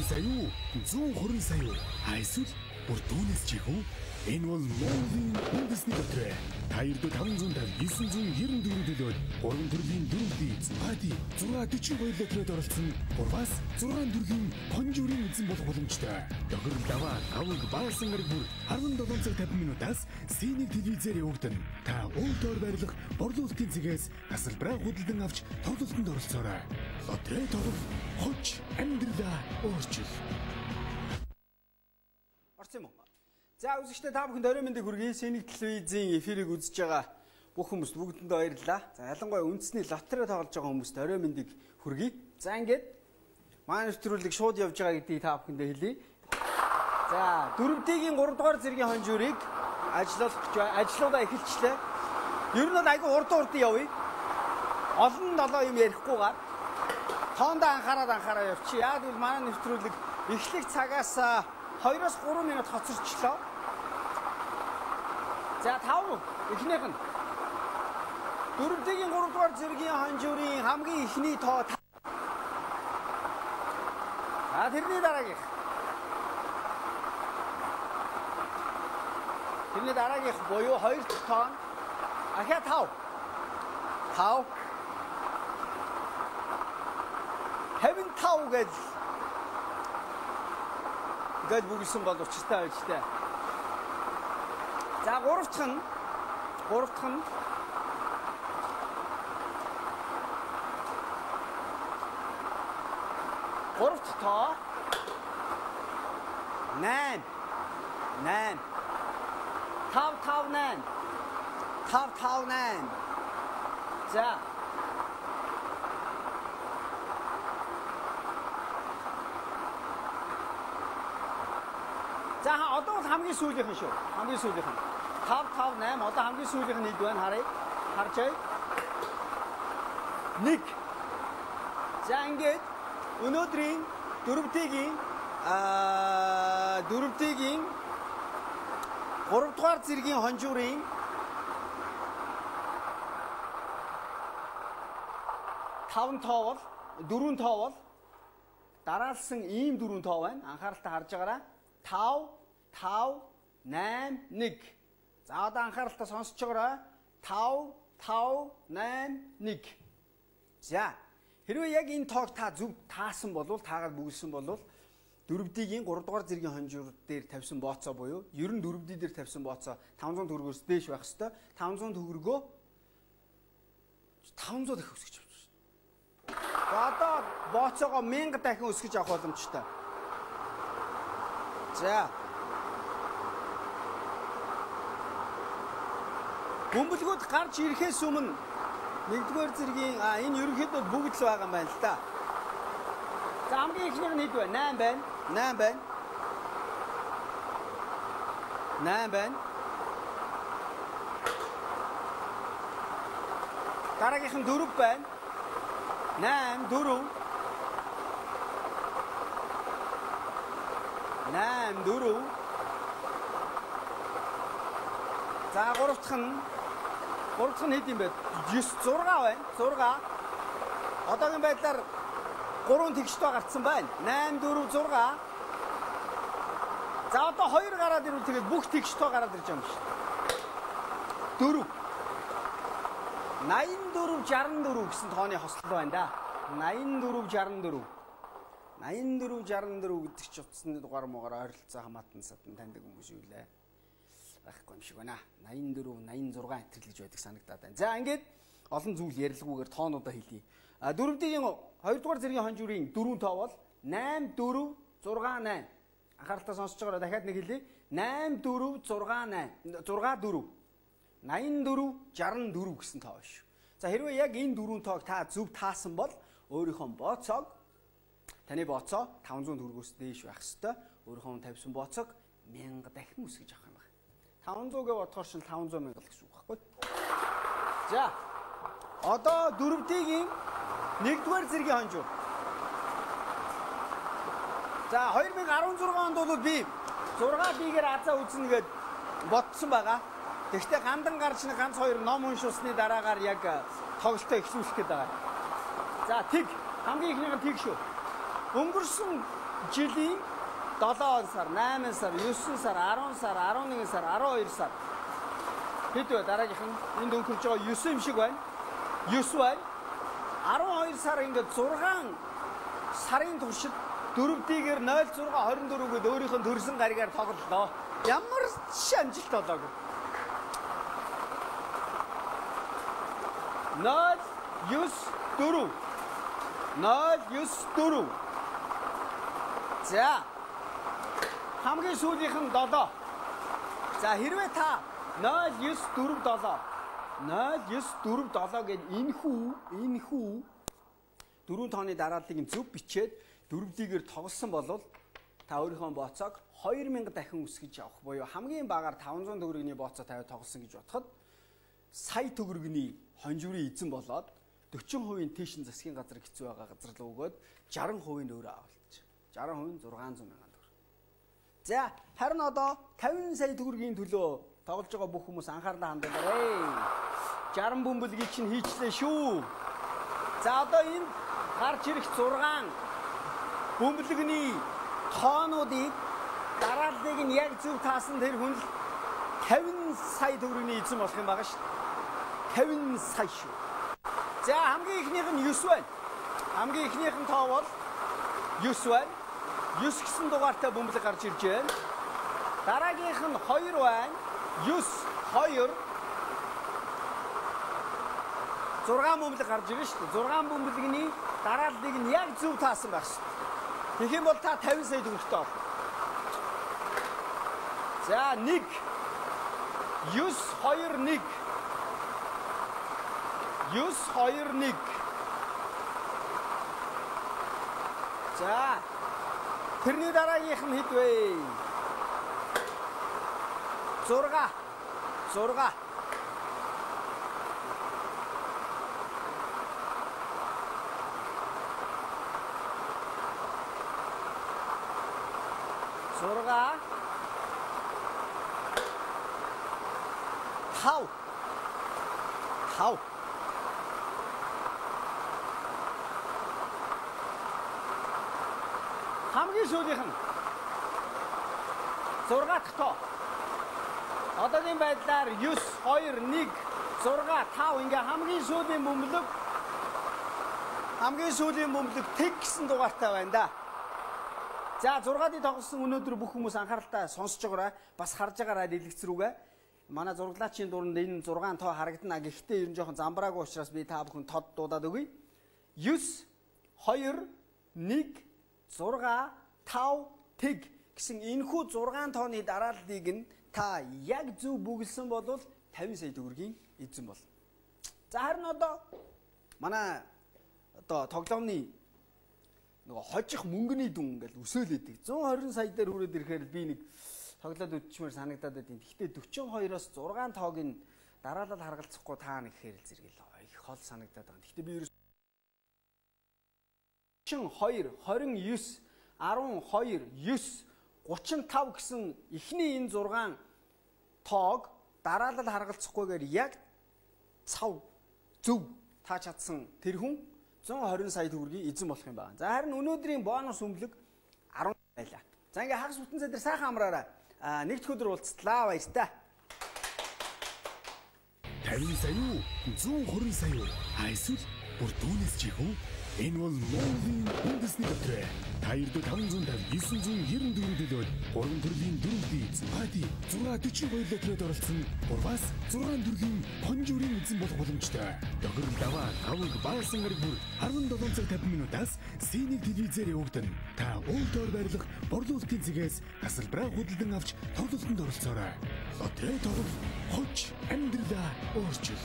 сая юу? 120 сая юу? Эсвэл бүр түүнээс ч их үү? Энэ бол Монголын үндэсний дотроо. Та ирдэ 550 994 төлөөд 3 төрлийн дөрөвдий Зугаати 640 баярлалаад оролцсон. Гурваас 6 төрлийн хонжуурын эзэн болох боломжтой. Дохирол даваа аваг баасан гараг бүр 17 цаг 50 минутаас Синийг телевизээр явагдана. Та өөртөө барилах борлуулалтын цэгээс тасалбараа худалдан авч тоглолтод оролцоорой. Лотерей тоглох хоч амьдралаа өөрчил. Орсон юм уу? За үзэгчдээ та бүхэнд орой мэндийг хүргэе. Синийг телевизийн эфирийг үзэж байгаа бүх хүмүүст бүгдэндээ баярлалаа. За ялангуяа үндэсний лотерей тоглож байгаа хүмүүст орой мэндийг хүргэе. За ингээд маань нэвтрүүлэг шууд явж байгаа гэдгийг та бүхэндээ хэлье. За дөрөвдгийн 3 дугаар зэргийн хонжуурыг ажлуудаа эхэлчлээ. Ер нь айгүй урд явъя. Олон долоо юм ярихгүйгээр тоондоо анхаараа явчих. Яг л маань нэвтрүүлэг эхлэх цагаас 2-3 минут хоцорчлоо. За 5 эхнийх нь дөрөвдгийн 3 дугаар зэргийн хонжуурын хамгийн ихний тоо. За тэрний дараагийнх. Тэрний дараагийнх буюу 2 дахь тоо. Ахаа 5. 55 гэж бүгсэн бол учиртай байж тээ. За 3 дахь нь 3 дахь тоо 8 558 За За одоо хамгийн сүүлийнх нь шүү. Хамгийн сүүлийнх нь 558 одоо хамгийн сүүлийнх нь хэд байна харъя. Харжээ. 1. За ингээд өнөөдрийн дөрөвдгийн 3 дугаар зэргийн хонжуурын таван тоо бол 4 тоо бол дараалсан ийм 4 тоо байна. Анхааралтай харж байгаарай. 5 8 1. За одоо анхааралтай сонсож байгаарай. 5 8 1. За хэрвээ яг энэ тоог та зөв таасан бол таагаад бүгэлсэн бол дөрөвдгийн 3 дугаар зэргийн хонжуур дээр тавьсан бооцоо буюу ер нь дөрөвдий дээр тавьсан бооцоо 500 төгрөгөөс дээш байх хэвээр 500 төгрөгөө 500 дахин өсгөж авч байна. Одоо бооцоогоо 1000 дахин өсгөж авах боломжтой. За бөмбөлгүүд гарч ирэхээс өмнө 1-р зэргийн энэ ерөнхийдөө бүгд л байгаа юм байна л да. За хамгийн ихнийх нь хэд вэ? 8 байна. 8 байна. Дараагийнх нь 4 байна. 8 4. 8 4. За 3 дахь нь хэд юм бэ? 6 байна. 6. Одоогийн байдлаар 3 тэгштэй гарцсан байна. 8 4 6. За одоо 2 гараад ирвэл тэгээд бүх тэгштэй гараад ирж байгаа юм шиг. 4. 84 64 гэсэн тооны хослол байна да. 84 64. 84 64 гэдэг чи утасны дугаар моогоор ойролцоо хамаатан садан таньдаг хүмүүс юу лээ. Байхгүй юм шиг байна. 84 86 энэ гэж байдаг санагдаад байна. За ингээд олон зүйл ярилгүйгээр тоонуудаа хэлье. Дөрөвдгийн 2 дугаар зэргийн хонжуурын 4 тоо бол 8 4 6 8. Анхааралтай сонсож байгаараа дахиад нэг хэлье. 8 4 6 8 6 4 84 64 гэсэн тоо шүү. За хэрвээ яг энэ 4 тоог та зөв таасан бол өөрийнхөө бооцоог таны бооцоо 500 төгрөгөөс дээш байх ёстой. Өөрийнхөө тавьсан бооцоог 1000 дахин өсгөж авах юм байна. 500-гээ бодохоор шил 500 мянга л гэсэн үг байхгүй. За одоо дөрөвдгийн 1-р зэргийн хонжуур. За 2016 онд бол би 6 бигээр азаа үзнэ гэд бодсон байгаа. Тэгвэл гандан гарч нэг ганц хоёр ном уншуулсны дараагаар яг тоглолтоо эхлүүлэх гээд байгаа. За тэг хамгийн ихнийх нь тэг шүү. Өнгөрсөн жилийн 7 сар, 8 сар, 9 сар, 10 сар, 11 сар, 12 сар. Хэд вэ дараагийнх нь? Энд өнгөрч байгаа 9 юм шиг байна. 9 байна. 12 сар ингээд 6 сарын туршид 4-ээр 0.6 24-гээд өөрийнх нь төрсэн гаригаар тоглолоо. Ямар амжилт болоогүй. 0.94 0.94. За. хамгийн сүүлийнх нь 7. За хэрвээ та 0.947 0.947 гээд энэхүү 4 тооны дарааллыг зөв бичээд 4-ээр тоглосон бол та өөрийнхөө бооцоог 2000 дахин өсгөж авах буюу хамгийн багаар 500 төгрөгийн бооцоо тавиад тоглосон гэж бодоход сая төгрөгийн хонжиурын эзэн болоод 40% тэшин засгийн газар хэцүү байгаа газар л өгөөд 60% нь өөрөө авалж. 60% 600 мянган төгрөг. За харин одоо 50 сая төгрөгийн төлөө тоглож байгаа бүх хүмүүс анхаарлаа хандуулаарай. 60 бөмбөлгийг чинь хийчлээ шүү. За одоо энэ гарч ирэх 6 бөмбөлөгний тоонуудыг дарааллыг нь яг зөв таасан тэр хүн 50 сая төгрөгийн эзэн болох юм байгаа шүү. 50 сая шүү. За хамгийн ихнийх нь 9 байна. Хамгийн ихнийх нь тоо бол 9 байна. 9 гэсэн дугаартай бөмбөлөг гарч ирж байна. Дараагийнх нь 2 байна. 9 2 6 бөмбөлөг гарч ирнэ шүү дээ. 6 бөмбөлөгний дарааллыг нь яг зөв таасан байх шүү. Тэгэх юм бол та 50 сая төгрөгтэй бол. За 1 9 2 1 9 2 1. За тэрний дараагийнх нь хэд вэ? 6 6 5 хамгийн сүүлийнх нь 6 дахь тоо. Одоогийн байдлаар 9 2 1 6 5 ингээ хамгийн сүүлийн бөмбөлөг тэг гэсэн дугаартай байна да. За 6-ыг тоглосон өнөөдөр бүх хүмүүс анхааралтай сонсож байгаарай. Бас харж байгаарай дэлгэц рүүгээ. Манай зураглаачийн дууранд энэ 6 тоо харагдана. Гэхдээ ер нь жоохон замбраагүй учраас би та бүхэн тод дуудаад өгье. 9 2 1 6 5 тэг гэсэн энэхүү 6 тооны дарааллыг нь та яг зөв бүгэлсэн бол 50 сая төгрөгийн эзэн болно. За харин одоо манай тоглоомны нөгөө хожих мөнгөний дүн ингээл өсөөлөдөг. 120 сая дээр хүрээд ирэхээр би нэг тоглоод үдчмээр санагдаад байдیں۔ Гэхдээ 42-оос 6 тоог нь дараалал харгалзахгүй таа нэг гэхээр л зэрэгэл их хол санагдаад байгаа. Гэхдээ би 32 29 12 9 35 гэсэн эхний энэ 6 тоог дараалал харгалзахгүйгээр яг цав зөв тааж чадсан тэр хүн 120 сая төгрөгийн эзэн болох юм байна. За харин өнөөдрийн бонус өмлөг 10 байлаа. За ингээ хагас бүтэн дээр сайхан амраарай. Нэгд өдөр уулзтлаа, баяртай. 50 сая юу? 120 сая юу? Эсвэл бүр түүнээс ч их үү? Энэ бол Монголын үндэсний дотроо. Та ирдэ 550 994 төлөөд 3 төрлийн дөрвөлний эзэн Пати 642 лотроод оролцсон. Урбас 6 төрлийн хонжуурын эзэн болох боломжтой. Догор даваа авыг баасан гараг бүр 17 цаг 50 минутаас Синий телевизээр явагдана. Та уурдоор барилах борлуулалтын цэгээс тасалбараа худалдан авч тоглолтод оролцоорой. Лотерей тоглох хоч амьдралаа өөрчил.